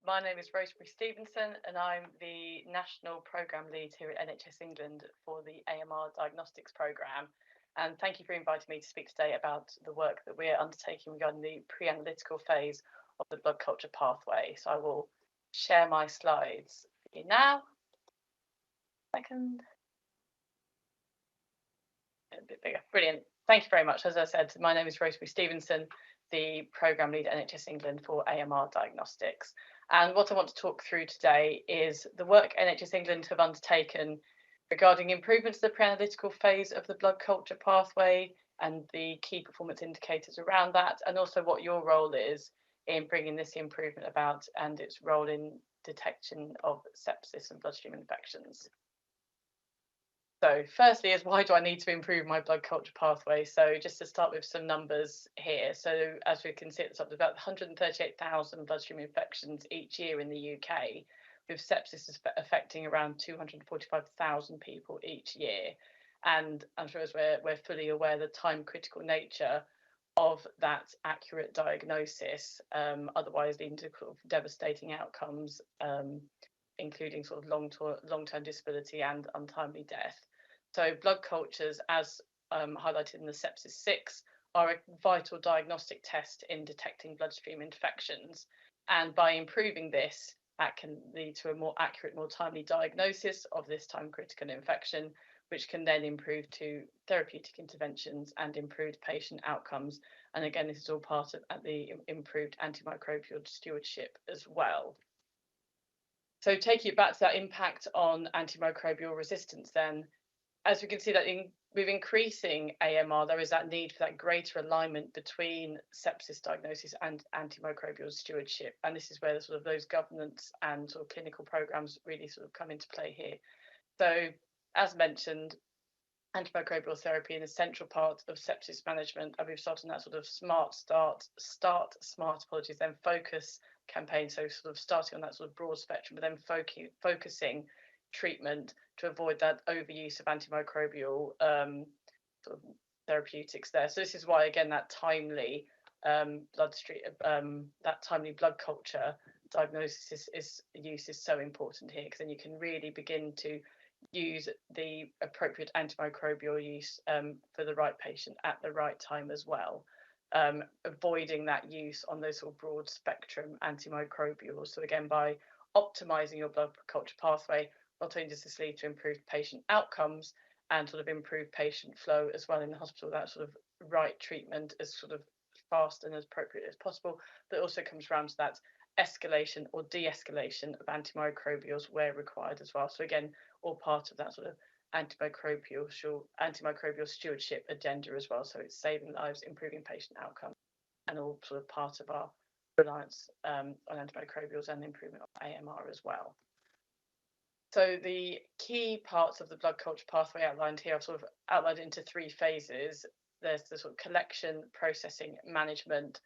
My name is Rosemary Stevenson, and I'm the National Programme Lead here at NHS England for the AMR Diagnostics Programme. And thank you for inviting me to speak today about the work that we're undertaking regarding the pre-analytical phase of the blood culture pathway. So I will share my slides for you now. Second. A bit bigger. Brilliant. Thank you very much. As I said, my name is Rosemary Stevenson, the Programme Lead at NHS England for AMR Diagnostics. And what I want to talk through today is the work NHS England have undertaken regarding improvements to the pre-analytical phase of the blood culture pathway and the key performance indicators around that, and also what your role is in bringing this improvement about and its role in detection of sepsis and bloodstream infections. So firstly is, why do I need to improve my blood culture pathway? So just to start with some numbers here. So as we can see at the top, there's about 138,000 bloodstream infections each year in the UK, with sepsis affecting around 245,000 people each year. And I'm sure as we're fully aware, the time critical nature of that accurate diagnosis, otherwise leading to sort of devastating outcomes, including sort of long-term disability and untimely death. So blood cultures, as highlighted in the Sepsis 6, are a vital diagnostic test in detecting bloodstream infections. And by improving this, that can lead to a more accurate, more timely diagnosis of this time-critical infection, which can then improve to therapeutic interventions and improved patient outcomes. And again, this is all part of the improved antimicrobial stewardship as well. So taking it back to that impact on antimicrobial resistance, then, as we can see that with increasing AMR, there is that need for that greater alignment between sepsis diagnosis and antimicrobial stewardship. And this is where sort of those governance and sort of clinical programs really sort of come into play here. So as mentioned, antimicrobial therapy is an essential part of sepsis management, and we've started on that sort of smart apologies, then focus campaign. So sort of starting on that sort of broad spectrum, but then focusing treatment to avoid that overuse of antimicrobial sort of therapeutics there. So this is why, again, that timely blood culture diagnosis use is so important here, because then you can really begin to use the appropriate antimicrobial use for the right patient at the right time as well, avoiding that use on those sort of broad spectrum antimicrobials. So again, by optimizing your blood culture pathway, not only does this lead to improved patient outcomes and sort of improved patient flow as well in the hospital, that sort of right treatment as sort of fast and as appropriate as possible, but it also comes around to that escalation or de-escalation of antimicrobials where required as well. So again, all part of that sort of antimicrobial stewardship agenda as well. So it's saving lives, improving patient outcomes, and all sort of part of our reliance on antimicrobials and improvement of AMR as well. So the key parts of the blood culture pathway outlined here, I've sort of outlined into three phases. There's the sort of collection, processing, management,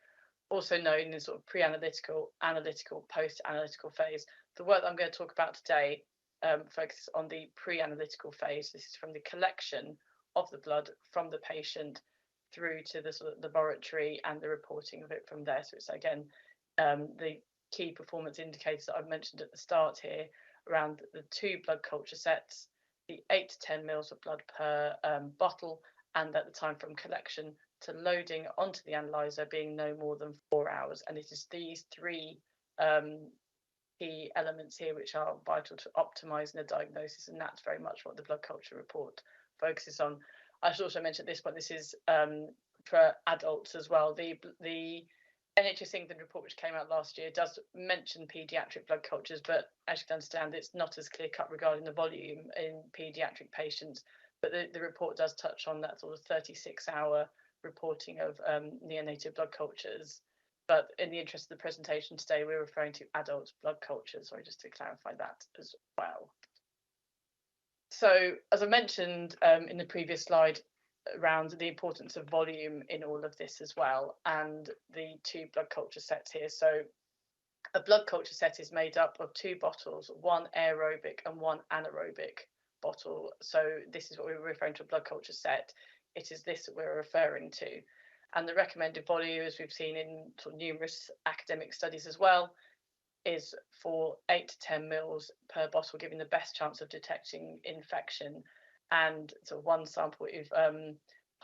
also known as sort of pre-analytical, analytical, post-analytical phase. The work that I'm going to talk about today focuses on the pre-analytical phase. This is from the collection of the blood from the patient through to the sort of laboratory and the reporting of it from there. So it's again the key performance indicators that I've mentioned at the start here, around the 2 blood culture sets, the 8 to 10 mils of blood per bottle, and at the time from collection to loading onto the analyzer being no more than 4 hours. And it is these 3 key elements here which are vital to optimising the diagnosis, and that's very much what the blood culture report focuses on. I should also mention at this point, this is for adults as well. The NHS England report, which came out last year, does mention paediatric blood cultures, but as you can understand, it's not as clear cut regarding the volume in paediatric patients. But the report does touch on that sort of 36-hour reporting of neonatal blood cultures. But in the interest of the presentation today, we're referring to adult blood cultures, sorry, just to clarify that as well. So as I mentioned in the previous slide, around the importance of volume in all of this as well, and the 2 blood culture sets here. So a blood culture set is made up of 2 bottles, 1 aerobic and 1 anaerobic bottle. So this is what we're referring to a blood culture set. It is this that we're referring to. And the recommended volume, as we've seen in sort of numerous academic studies as well, is for 8 to 10 mils per bottle, giving the best chance of detecting infection. And so one sample we've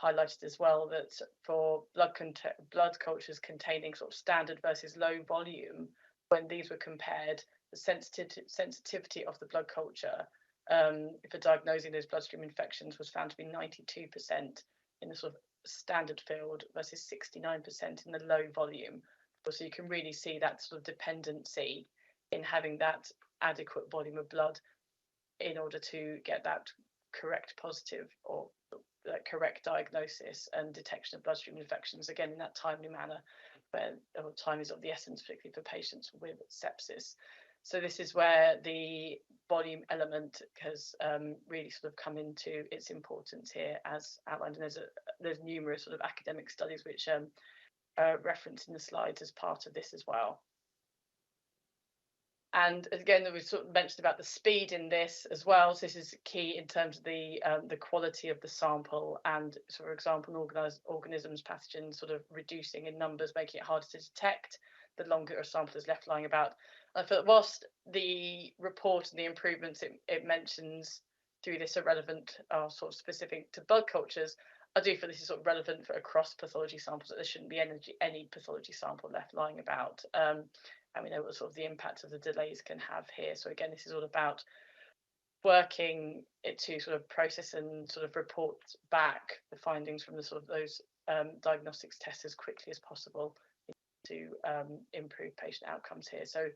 highlighted as well, that for blood cultures containing sort of standard versus low volume, when these were compared, the sensitivity of the blood culture for diagnosing those bloodstream infections was found to be 92% in the sort of standard field versus 69% in the low volume. So you can really see that sort of dependency in having that adequate volume of blood in order to get that correct positive or correct diagnosis and detection of bloodstream infections, again in that timely manner, where time is of the essence, particularly for patients with sepsis. So this is where the volume element has really sort of come into its importance here, as outlined. And there's numerous sort of academic studies which referenced in the slides as part of this as well. And again, we sort of mentioned about the speed in this as well. So this is key in terms of the quality of the sample, and so for example, organisms, pathogens sort of reducing in numbers, making it harder to detect the longer a sample is left lying about. I feel whilst the report and the improvements it mentions through this are relevant, are sort of specific to blood cultures, I do feel this is sort of relevant for across pathology samples, that there shouldn't be any pathology sample left lying about. And we know what sort of the impact of the delays can have here. So again, this is all about working it to sort of process and sort of report back the findings from the sort of those diagnostics tests as quickly as possible to improve patient outcomes here. So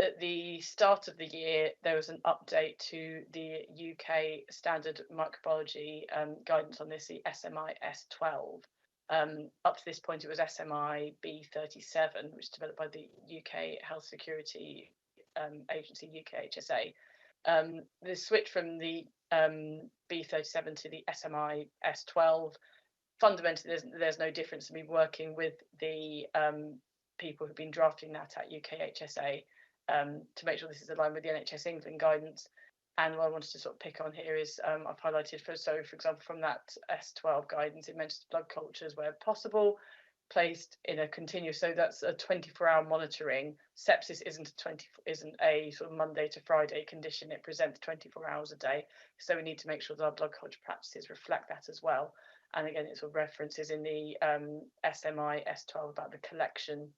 at the start of the year, there was an update to the UK standard microbiology guidance on this, the SMI S12. Up to this point, it was SMI B37, which was developed by the UK Health Security Agency, UKHSA. The switch from the B37 to the SMI S12, fundamentally, there's no difference in me working with the people who've been drafting that at UKHSA to make sure this is aligned with the NHS England guidance. And what I wanted to sort of pick on here is I've highlighted for example, from that S12 guidance, it mentions blood cultures where possible, placed in a continuous, so that's a 24-hour monitoring. Sepsis isn't a sort of Monday to Friday condition, it presents 24 hours a day. So we need to make sure that our blood culture practices reflect that as well. And again, it sort of references in the SMI S12 about the collection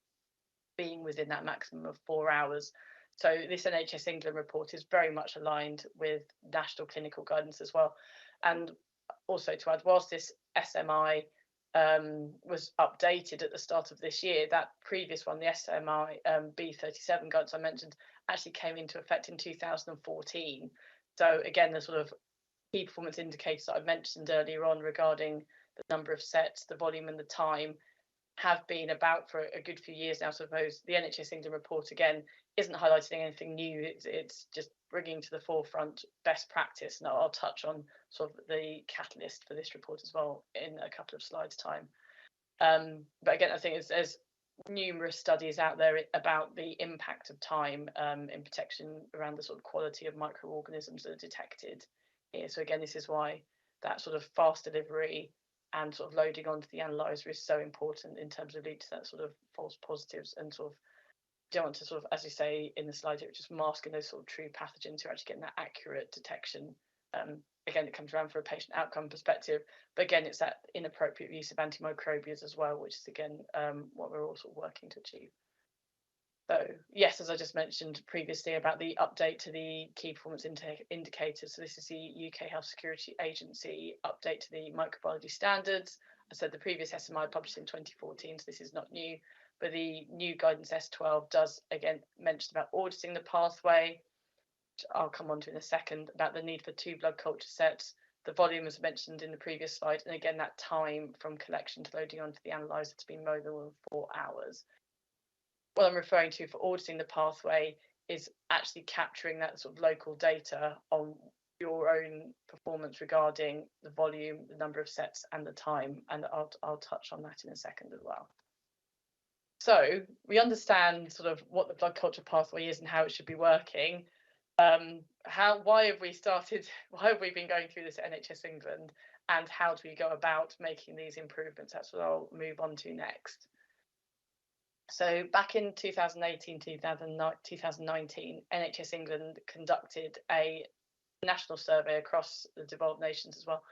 being within that maximum of 4 hours. So this NHS England report is very much aligned with national clinical guidance as well. And also to add, whilst this SMI was updated at the start of this year, that previous one, the SMI B37 guidance I mentioned, actually came into effect in 2014. So again, the sort of key performance indicators that I mentioned earlier on regarding the number of sets, the volume and the time have been about for a good few years now. So I suppose the NHS England report again isn't highlighting anything new, it's just bringing to the forefront best practice. And I'll touch on sort of the catalyst for this report as well in a couple of slides time. But again, I think there's numerous studies out there about the impact of time in protection around the sort of quality of microorganisms that are detected here. So again, this is why that sort of fast delivery and sort of loading onto the analyzer is so important in terms of lead to that sort of false positives, and sort of don't want to sort of, as you say in the slide, it just masking those sort of true pathogens who are actually getting that accurate detection. Again, it comes around for a patient outcome perspective, but again, it's that inappropriate use of antimicrobials as well, which is again what we're also working to achieve. So yes, as I just mentioned previously about the update to the key performance indicators. So this is the UK Health Security Agency update to the microbiology standards. I said the previous SMI published in 2014, so this is not new, but the new guidance S12 does again mention about auditing the pathway, which I'll come on to in a second, about the need for 2 blood culture sets. The volume was mentioned in the previous slide, and again that time from collection to loading onto the analyzer to be more than 4 hours. What I'm referring to for auditing the pathway is actually capturing that sort of local data on your own performance regarding the volume, the number of sets and the time, and I'll touch on that in a second as well. So we understand sort of what the blood culture pathway is and how it should be working. Why have we been going through this at NHS England, and how do we go about making these improvements? That's what I'll move on to next. So back in 2018, 2019, NHS England conducted a national survey across the devolved nations as well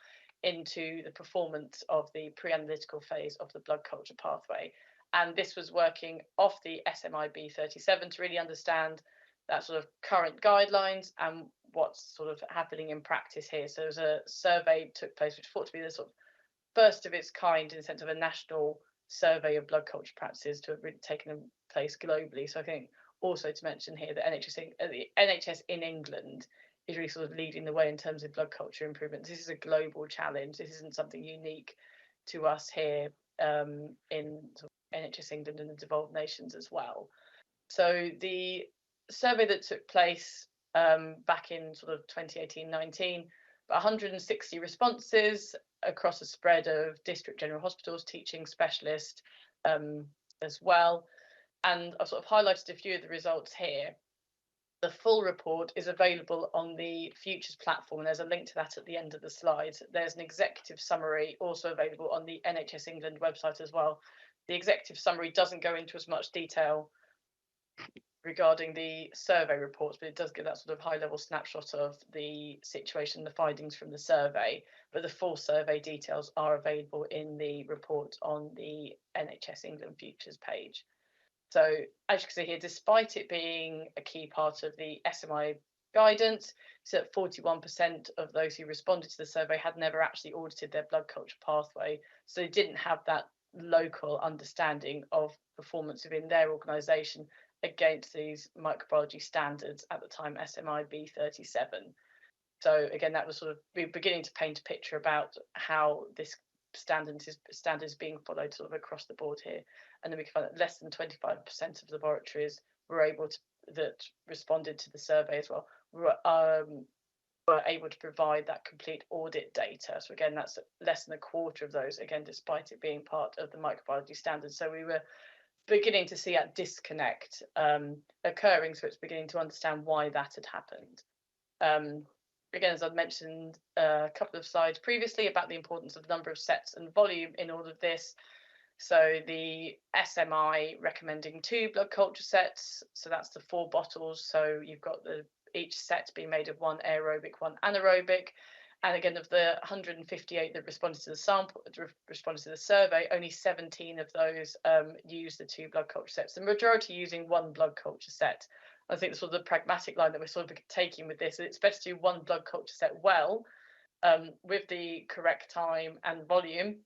into the performance of the pre-analytical phase of the blood culture pathway. And this was working off the SMI B37 to really understand that sort of current guidelines and what's sort of happening in practice here. So there was a survey took place which thought to be the sort of first of its kind in the sense of a national survey of blood culture practices to have really taken place globally. So I think also to mention here that the NHS in England is really sort of leading the way in terms of blood culture improvements. This is a global challenge. This isn't something unique to us here in sort of NHS England and the devolved nations as well. So the survey that took place back in sort of 2018-19, 160 responses across a spread of district general hospitals, teaching specialists as well. And I've sort of highlighted a few of the results here. The full report is available on the Futures platform, and there's a link to that at the end of the slide. There's an executive summary also available on the NHS England website as well. The executive summary doesn't go into as much detail regarding the survey reports, but it does give that sort of high-level snapshot of the situation, the findings from the survey. But the full survey details are available in the report on the NHS England Futures page. So as you can see here, despite it being a key part of the SMI guidance, so that 41% of those who responded to the survey had never actually audited their blood culture pathway. So they didn't have that local understanding of performance within their organisation against these microbiology standards at the time, SMI B37. So again, that was sort of beginning to paint a picture about how this standard is being followed sort of across the board here. And then we can find that less than 25% of laboratories were able to, that responded to the survey as well, were able to provide that complete audit data. So again, that's less than a quarter of those, again, despite it being part of the microbiology standards. So we were beginning to see that disconnect occurring, so it's beginning to understand why that had happened. Again, as I've mentioned a couple of slides previously about the importance of number of sets and volume in all of this. So the SMI recommending 2 blood culture sets, so that's the 4 bottles. So you've got each set being made of 1 aerobic, 1 anaerobic. And again, of the 158 that responded to the survey, only 17 of those used the 2 blood culture sets. The majority using 1 blood culture set. I think that's sort of the pragmatic line that we're sort of taking with this. It's better to do 1 blood culture set well, with the correct time and volume,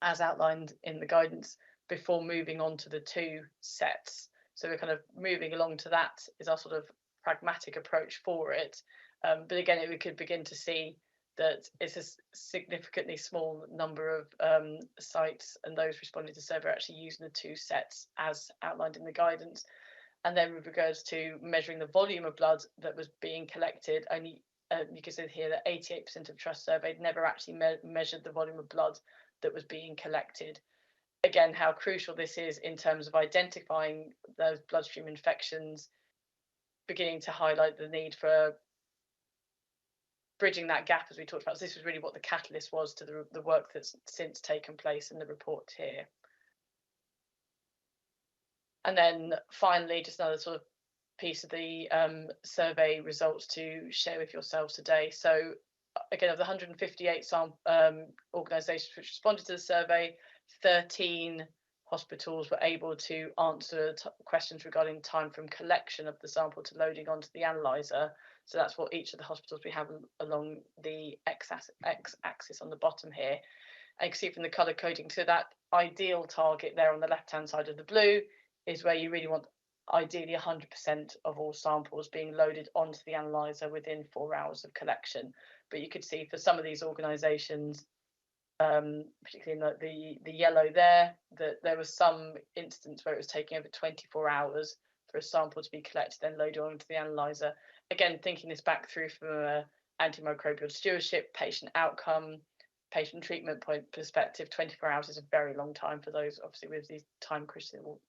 as outlined in the guidance, before moving on to the 2 sets. So we're kind of moving along to that is our sort of pragmatic approach for it. But again, we could begin to see that it's a significantly small number of sites, and those responding to the survey are actually using the 2 sets as outlined in the guidance. And then with regards to measuring the volume of blood that was being collected, only you can see here that 88% of trust surveyed never actually measured the volume of blood that was being collected. Again, how crucial this is in terms of identifying those bloodstream infections, beginning to highlight the need for bridging that gap, as we talked about. So this was really what the catalyst was to the work that's since taken place in the report here. And then finally, just another sort of piece of the survey results to share with yourselves today. So again, of the 158 organisations which responded to the survey, 13 hospitals were able to answer questions regarding time from collection of the sample to loading onto the analyzer. So that's what each of the hospitals we have along the x-axis on the bottom here. And you can see from the colour coding, so that ideal target there on the left-hand side of the blue is where you really want ideally 100% of all samples being loaded onto the analyzer within 4 hours of collection. But you could see for some of these organisations, particularly in the yellow there, that there was some instance where it was taking over 24 hours for a sample to be collected, then loaded onto the analyzer. Again, thinking this back through from antimicrobial stewardship, patient outcome, patient treatment point perspective, 24 hours is a very long time for those, obviously, with these time critical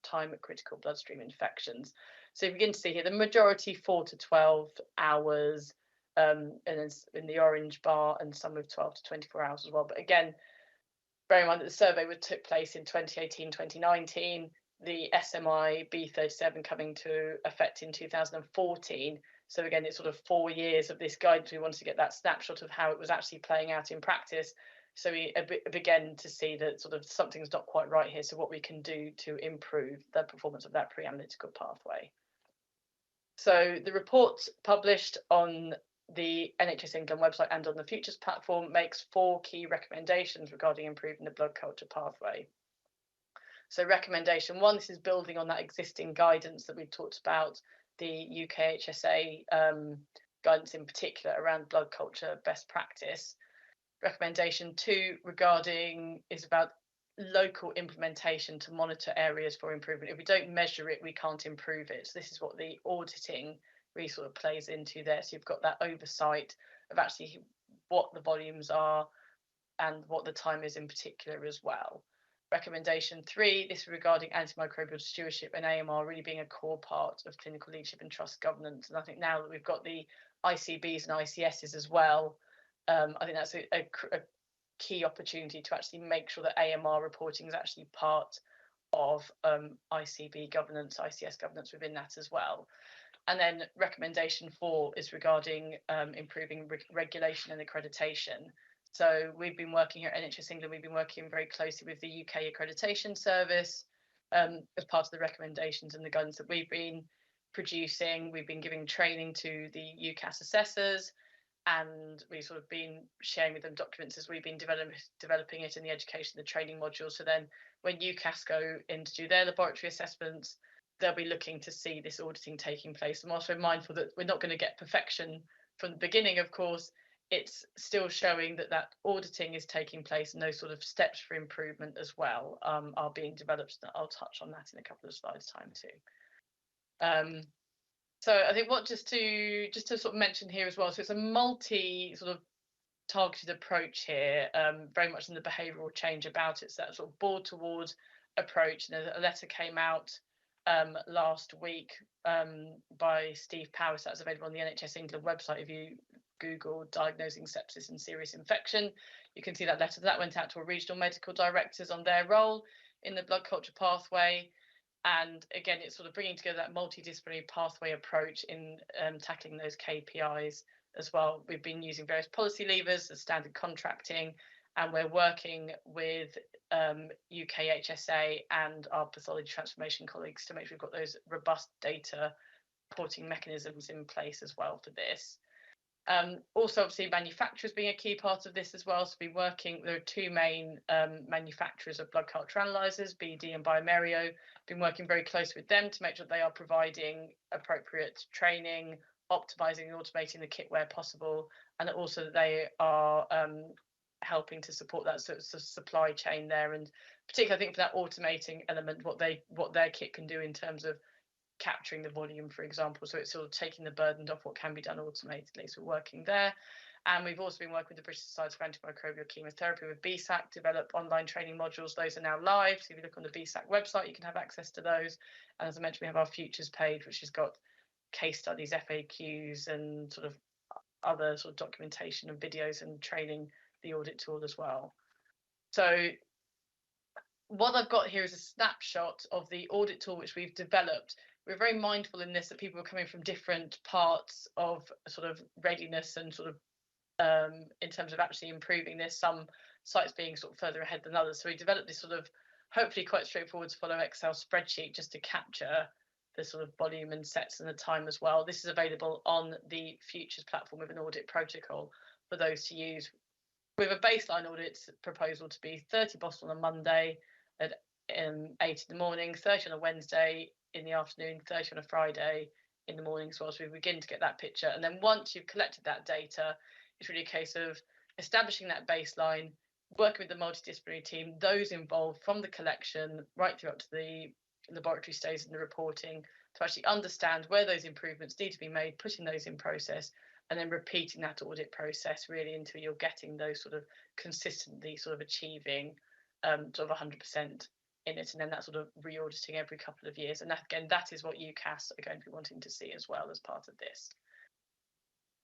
bloodstream infections. So you begin to see here the majority 4 to 12 hours, and then in the orange bar, and some with 12 to 24 hours as well. But again, bear in mind that the survey took place in 2018, 2019. the SMI B37 coming to effect in 2014. So again, it's sort of 4 years of this guidance. We wanted to get that snapshot of how it was actually playing out in practice. So we began to see that sort of something's not quite right here. So what we can do to improve the performance of that pre-analytical pathway. So the report published on the NHS England website and on the Futures platform makes 4 key recommendations regarding improving the blood culture pathway. So recommendation 1, this is building on that existing guidance that we talked about, the UKHSA guidance in particular around blood culture best practice. Recommendation 2 is about local implementation to monitor areas for improvement. If we don't measure it, we can't improve it. So this is what the auditing really sort of plays into there. So you've got that oversight of actually what the volumes are and what the time is in particular as well. Recommendation 3, this is regarding antimicrobial stewardship and AMR really being a core part of clinical leadership and trust governance. And I think now that we've got the ICBs and ICSs as well, I think that's a key opportunity to actually make sure that AMR reporting is actually part of ICB governance, ICS governance within that as well. And then recommendation 4 is regarding improving regulation and accreditation. So we've been working here at NHS England, we've been working very closely with the UK Accreditation Service as part of the recommendations and the guidance that we've been producing. We've been giving training to the UCAS assessors, and we've sort of been sharing with them documents as we've been developing it in the education, the training modules. So then when UCAS go in to do their laboratory assessments, they'll be looking to see this auditing taking place. I'm also mindful that we're not going to get perfection from the beginning, of course. It's still showing that that auditing is taking place and those sort of steps for improvement as well are being developed. I'll touch on that in a couple of slides time too. So I think just to sort of mention here as well, so it's a multi sort of targeted approach here, very much in the behavioural change about it. So that sort of board towards approach. And a letter came out last week by Steve Powis that's available on the NHS England website. If you Google diagnosing sepsis and serious infection, you can see that letter that went out to our regional medical directors on their role in the blood culture pathway. And again, it's sort of bringing together that multidisciplinary pathway approach in tackling those KPIs as well. We've been using various policy levers, the standard contracting, and we're working with UKHSA and our pathology transformation colleagues to make sure we've got those robust data reporting mechanisms in place as well for this. Also, obviously, manufacturers being a key part of this as well. So, there are 2 main manufacturers of blood culture analyzers, BD and bioMérieux. Been working very closely with them to make sure they are providing appropriate training, optimizing and automating the kit where possible, and also that they are helping to support that sort of supply chain there. And particularly, I think for that automating element, what their kit can do in terms of capturing the volume, for example. So it's sort of taking the burden off what can be done automatically. So we're working there. And we've also been working with the British Society for Antimicrobial Chemotherapy with BSAC, develop online training modules. Those are now live. So if you look on the BSAC website, you can have access to those. And as I mentioned, we have our futures page, which has got case studies, FAQs, and sort of other sort of documentation and videos and training the audit tool as well. So what I've got here is a snapshot of the audit tool which we've developed. We're very mindful in this that people are coming from different parts of sort of readiness and sort of in terms of actually improving this, some sites being sort of further ahead than others. So we developed this sort of hopefully quite straightforward to follow Excel spreadsheet just to capture the sort of volume and sets and the time as well. This is available on the Futures platform with an audit protocol for those to use, with a baseline audit proposal to be 30 bottles on a Monday at 8 in the morning, 30 on a Wednesday in the afternoon, 30 on a Friday in the morning as well. So we begin to get that picture. And then once you've collected that data, it's really a case of establishing that baseline, working with the multidisciplinary team, those involved from the collection right through up to the laboratory stays and the reporting, to actually understand where those improvements need to be made, putting those in process, and then repeating that audit process really until you're getting those sort of consistently sort of achieving sort of 100% in it, and then that sort of re-auditing every couple of years. And that, again, that is what UCAS are going to be wanting to see as well as part of this.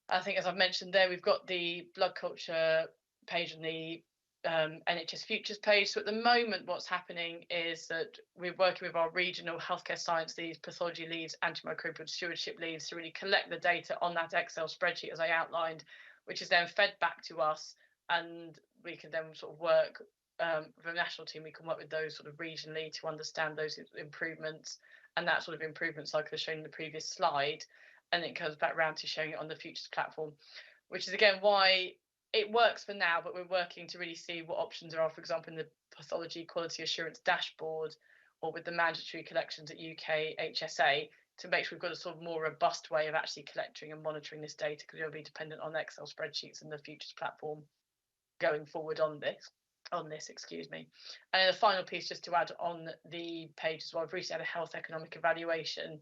I think, as I've mentioned there, we've got the blood culture page on the NHS Futures page. So at the moment, what's happening is that we're working with our regional healthcare science leads, pathology leads, antimicrobial stewardship leads to really collect the data on that Excel spreadsheet, as I outlined, which is then fed back to us, and we can then sort of work with a national team. We can work with those sort of regionally to understand those improvements, and that sort of improvement cycle is shown in the previous slide, and it comes back around to showing it on the Futures platform, which is again why it works for now, but we're working to really see what options there are, for example, in the pathology quality assurance dashboard or with the mandatory collections at UK HSA, to make sure we've got a sort of more robust way of actually collecting and monitoring this data, because it'll be dependent on Excel spreadsheets and the Futures platform going forward on this, excuse me. And then the final piece, just to add on the page as well, I've recently had a health economic evaluation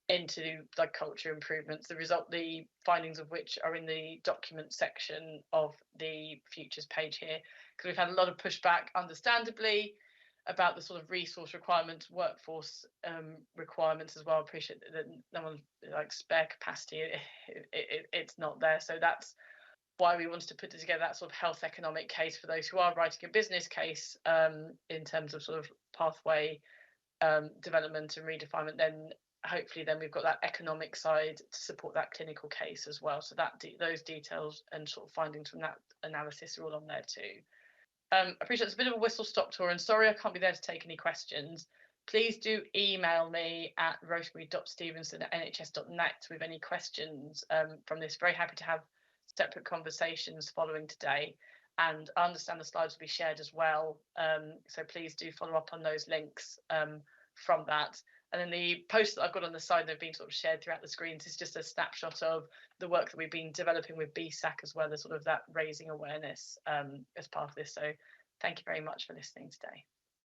into like culture improvements, the findings of which are in the document section of the Futures page here, because we've had a lot of pushback, understandably, about the sort of resource requirements, workforce requirements as well. I appreciate that no one like spare capacity, it's not there. So that's why we wanted to put together that sort of health economic case for those who are writing a business case in terms of sort of pathway development and redefinement. Then hopefully then we've got that economic side to support that clinical case as well. So that those details and sort of findings from that analysis are all on there too. I appreciate it's a bit of a whistle stop tour, and sorry I can't be there to take any questions. Please do email me at rosemary.stevenson@nhs.net with any questions from this. Very happy to have separate conversations following today, and I understand the slides will be shared as well, so please do follow up on those links from that. And then the posts that I've got on the side that have been sort of shared throughout the screens is just a snapshot of the work that we've been developing with BSAC, as well as sort of that raising awareness as part of this. So thank you very much for listening today.